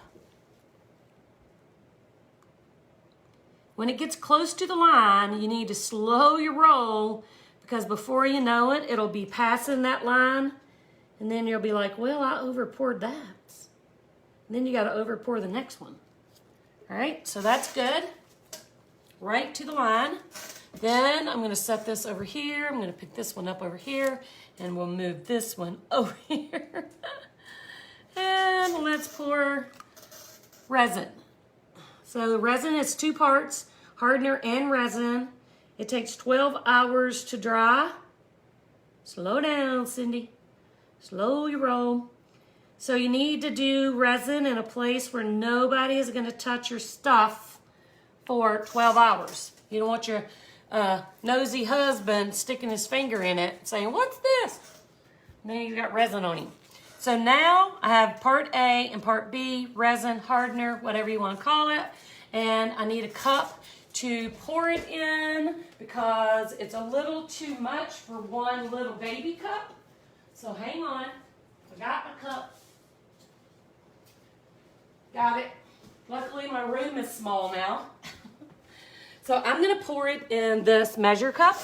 When it gets close to the line, you need to slow your roll, because before you know it, it'll be passing that line, and then you'll be like, well, I over poured that. And then you gotta over pour the next one. All right, so that's good. Right to the line. Then I'm gonna set this over here. I'm gonna pick this one up over here, and we'll move this one over here. And let's pour resin. So the resin is 2 parts, hardener and resin. It takes 12 hours to dry. Slow down, Cindy. Slow your roll. So you need to do resin in a place where nobody is gonna touch your stuff for 12 hours. You don't want your nosy husband sticking his finger in it saying, what's this? And then you got resin on him. So now I have part A and part B, resin, hardener, whatever you want to call it. And I need a cup to pour it in because it's a little too much for one little baby cup. So hang on, I got my cup. Got it. Luckily my room is small now. So I'm gonna pour it in this measure cup,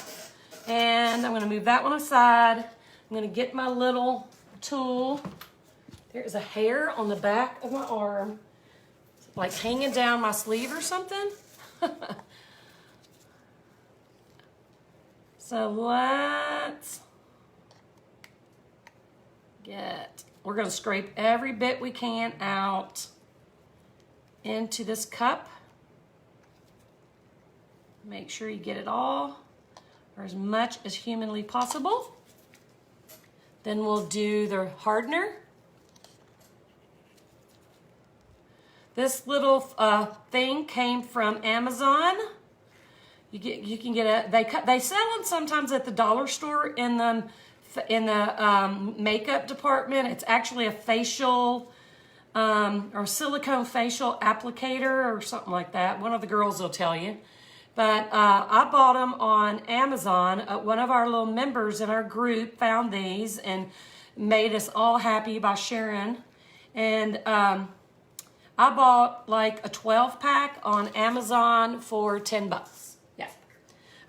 and I'm gonna move that one aside. I'm gonna get my little tool. There's a hair on the back of my arm, like hanging down my sleeve or something. So we're gonna scrape every bit we can out into this cup. Make sure you get it all, or as much as humanly possible. Then we'll do the hardener. This little thing came from Amazon. You can get they sell them sometimes at the dollar store in the makeup department. It's actually a facial or silicone facial applicator or something like that. One of the girls will tell you. But I bought them on Amazon. One of our little members in our group found these and made us all happy by sharing. And I bought like a 12-pack on Amazon for $10. Yeah.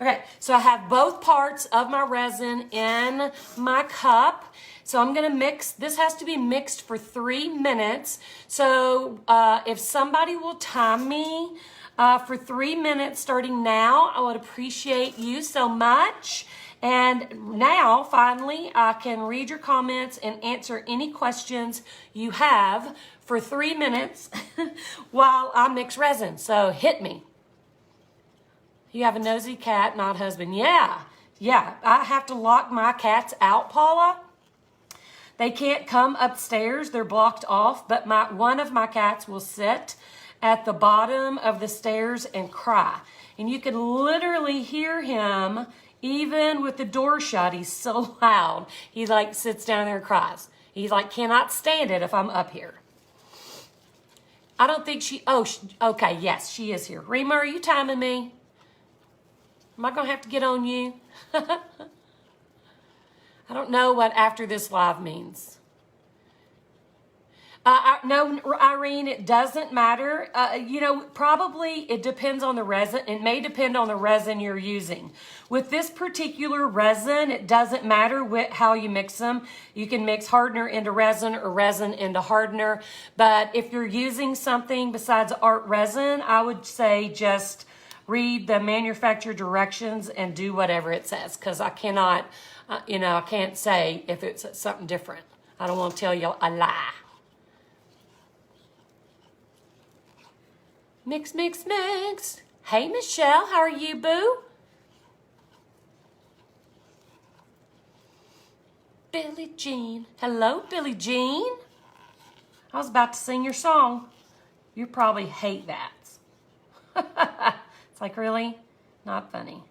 Okay, so I have both parts of my resin in my cup. So I'm gonna mix, this has to be mixed for 3 minutes. So if somebody will time me for 3 minutes starting now, I would appreciate you so much. And now, finally, I can read your comments and answer any questions you have for 3 minutes while I mix resin. So hit me. You have a nosy cat, not husband. Yeah, I have to lock my cats out, Paula. They can't come upstairs. They're blocked off, but one of my cats will sit at the bottom of the stairs and cry. And you can literally hear him even with the door shut. He's so loud. He like sits down there and cries. He's like, cannot stand it if I'm up here. I don't think okay, yes, she is here. Rima, are you timing me? Am I going to have to get on you? I don't know what after this live means. No, Irene, it doesn't matter. Probably it depends on the resin. It may depend on the resin you're using. With this particular resin, it doesn't matter how you mix them. You can mix hardener into resin or resin into hardener. But if you're using something besides art resin, I would say just read the manufacturer directions and do whatever it says, because I cannot, I can't say if it's something different. I don't want to tell you a lie. Mix, mix, mix. Hey, Michelle, how are you, boo? Billie Jean. Hello, Billie Jean. I was about to sing your song. You probably hate that. It's like, really? Not funny.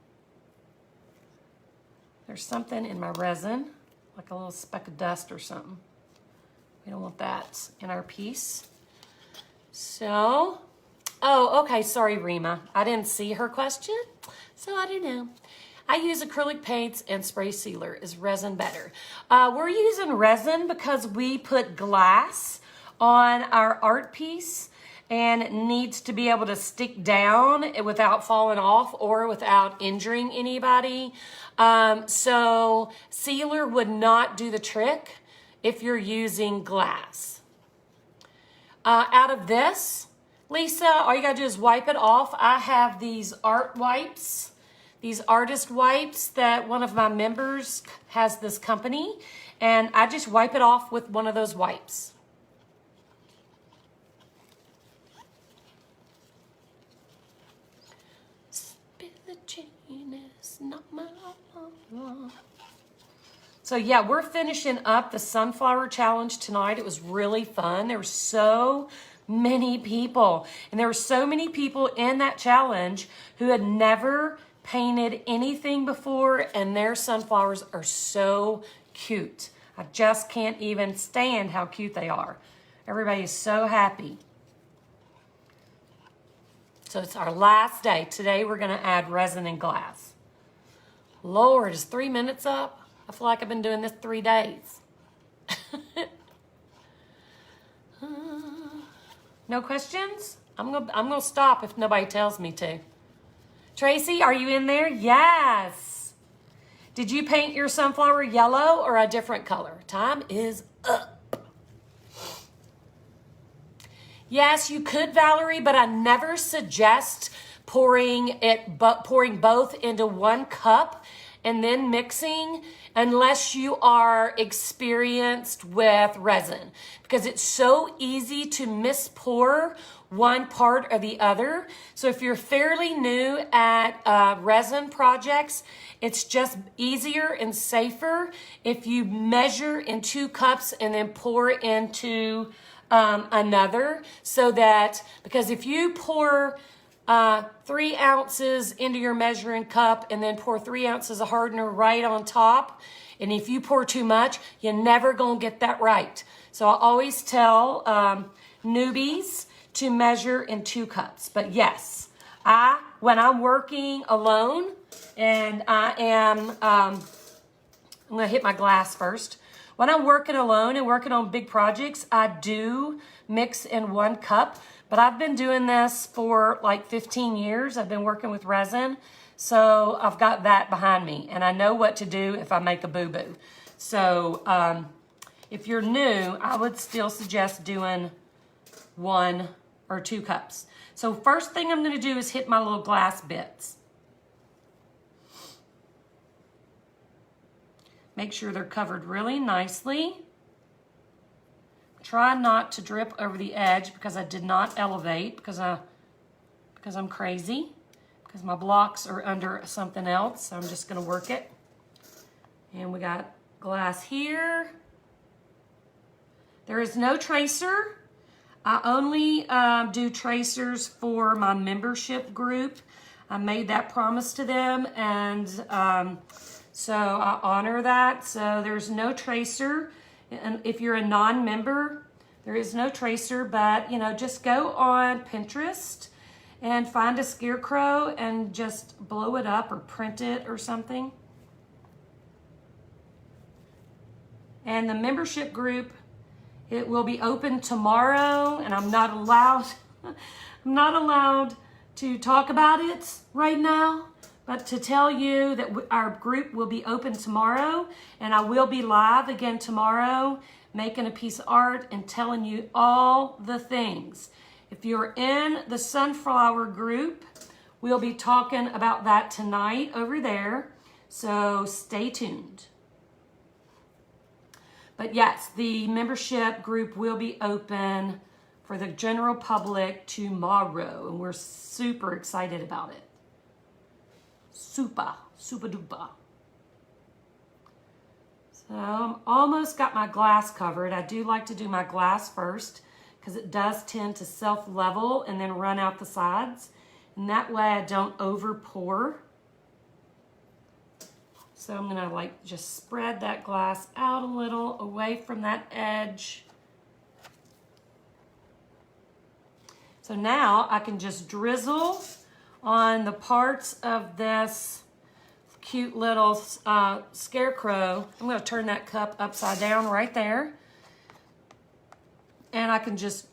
There's something in my resin, like a little speck of dust or something. We don't want that in our piece. So, okay, sorry, Rima. I didn't see her question, so I don't know. I use acrylic paints and spray sealer. Is resin better? We're using resin because we put glass on our art piece, and it needs to be able to stick down without falling off or without injuring anybody. So sealer would not do the trick if you're using glass. Out of this, Lisa, all you gotta do is wipe it off. I have these art wipes, these artist wipes that one of my members has this company, and I just wipe it off with one of those wipes. So yeah, we're finishing up the sunflower challenge tonight. It was really fun. There were so many people, and there were so many people in that challenge who had never painted anything before, and their sunflowers are so cute. I just can't even stand how cute they are. Everybody is so happy. So it's our last day. Today we're going to add resin and glass. Lord, is 3 minutes up? I feel like I've been doing this 3 days. No questions? I'm gonna stop if nobody tells me to. Tracy, are you in there? Yes. Did you paint your sunflower yellow or a different color? Time is up. Yes, you could, Valerie, but I never suggest pouring both into one cup and then mixing unless you are experienced with resin, because it's so easy to mispour one part or the other. So if you're fairly new at resin projects, it's just easier and safer if you measure in 2 cups and then pour into another, so that, because if you pour 3 ounces into your measuring cup and then pour 3 ounces of hardener right on top, and if you pour too much, you're never gonna get that right. So I always tell newbies to measure in 2 cups. But yes, when I'm working alone and I am, I'm gonna hit my glass first. When I'm working alone and working on big projects, I do mix in 1 cup, But I've been doing this for like 15 years. I've been working with resin. So I've got that behind me. And I know what to do if I make a boo-boo. So if you're new, I would still suggest doing 1 or 2 cups. So first thing I'm going to do is hit my little glass bits. Make sure they're covered really nicely. Try not to drip over the edge because I did not elevate because I'm crazy, because my blocks are under something else. So I'm just going to work it. And we got glass here. There is no tracer. I only do tracers for my membership group. I made that promise to them, and so I honor that. So there's no tracer. And if you're a non-member, there is no tracer, but you know, just go on Pinterest and find a scarecrow and just blow it up or print it or something. And the membership group, it will be open tomorrow, and I'm not allowed to talk about it right now, but to tell you that our group will be open tomorrow, and I will be live again tomorrow making a piece of art and telling you all the things. If you're in the sunflower group, we'll be talking about that tonight over there, so stay tuned. But yes, the membership group will be open for the general public tomorrow, and we're super excited about it. Super duper. So I'm almost got my glass covered. I do like to do my glass first because it does tend to self-level and then run out the sides. And that way I don't over pour. So I'm gonna like just spread that glass out a little away from that edge. So now I can just drizzle on the parts of this cute little scarecrow. I'm gonna turn that cup upside down right there. And I can just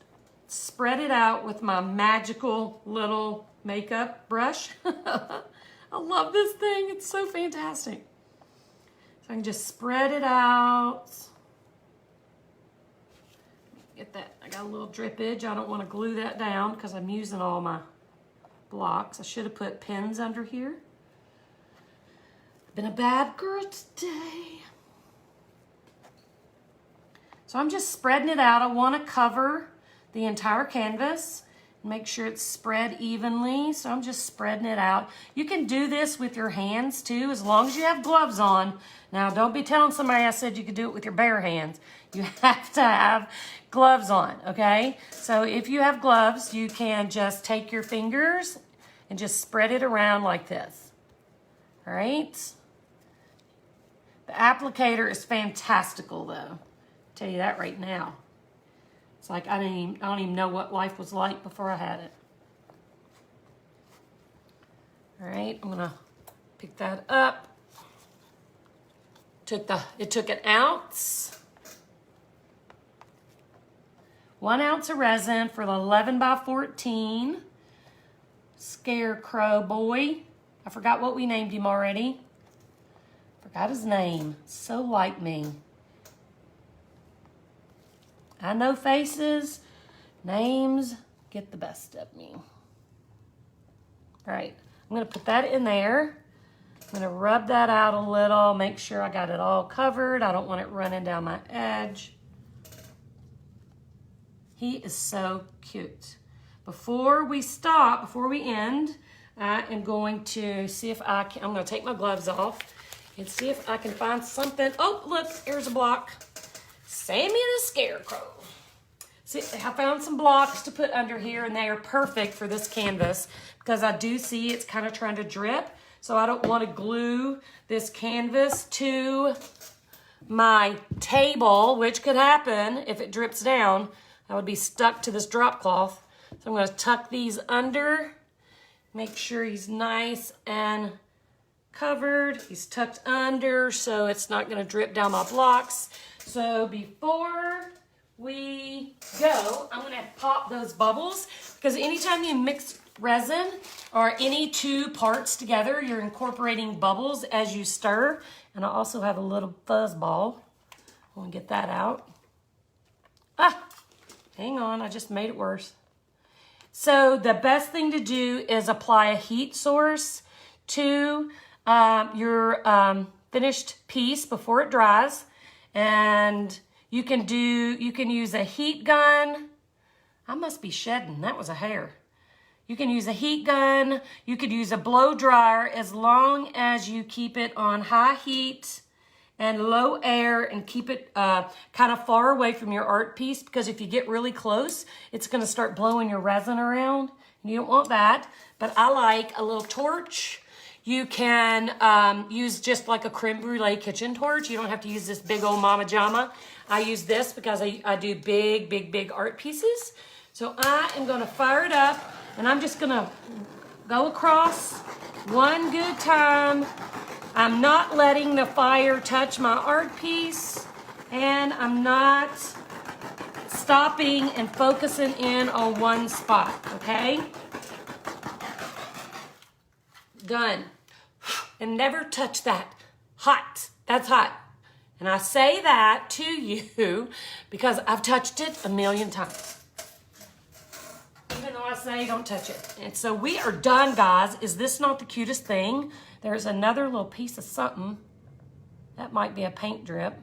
spread it out with my magical little makeup brush. I love this thing, it's so fantastic. So I can just spread it out. Get that, I got a little drippage. I don't want to glue that down because I'm using all my blocks. I should have put pins under here. I've been a bad girl today. So I'm just spreading it out. I want to cover the entire canvas. Make sure it's spread evenly. So I'm just spreading it out. You can do this with your hands too, as long as you have gloves on. Now, don't be telling somebody I said you could do it with your bare hands. You have to have gloves on, okay? So if you have gloves, you can just take your fingers and just spread it around like this. All right? The applicator is fantastical though. I'll tell you that right now. It's like I don't even know what life was like before I had it. All right, I'm gonna pick that up. It took an ounce. 1 ounce of resin for the 11 by 14 scarecrow boy. I forgot what we named him already. Forgot his name. So like me. I know faces, names get the best of me. All right, I'm gonna put that in there. I'm gonna rub that out a little, make sure I got it all covered. I don't want it running down my edge. He is so cute. Before we stop, before we end, I am going to see if I'm gonna take my gloves off and see if I can find something. Oh, look, here's a block. Sammy the Scarecrow. See, I found some blocks to put under here, and they are perfect for this canvas because I do see it's kind of trying to drip. So I don't want to glue this canvas to my table, which could happen if it drips down. I would be stuck to this drop cloth. So I'm going to tuck these under, make sure he's nice and covered. He's tucked under so it's not going to drip down my blocks. So before we go, I'm going to pop those bubbles because anytime you mix resin or any two parts together, you're incorporating bubbles as you stir. And I also have a little fuzz ball. I want to get that out. Ah, hang on, I just made it worse. So the best thing to do is apply a heat source to your finished piece before it dries. And you can use a heat gun. I must be shedding, that was a hair. You can use a heat gun, you could use a blow dryer as long as you keep it on high heat and low air and keep it kind of far away from your art piece, because if you get really close, it's gonna start blowing your resin around. You don't want that, but I like a little torch. You can use just like a creme brulee kitchen torch. You don't have to use this big old mama jama. I use this because I do big art pieces. So I am gonna fire it up and I'm just gonna go across one good time. I'm not letting the fire touch my art piece, and I'm not stopping and focusing in on one spot, okay? Done. And never touch that. Hot. That's hot. And I say that to you because I've touched it a million times. Even though I say don't touch it. And so we are done, guys. Is this not the cutest thing? There's another little piece of something. That might be a paint drip.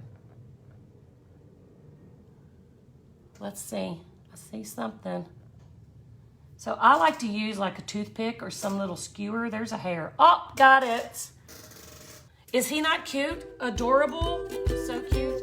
Let's see. I see something. So I like to use like a toothpick or some little skewer. There's a hair. Oh, got it. Is he not cute? Adorable? So cute.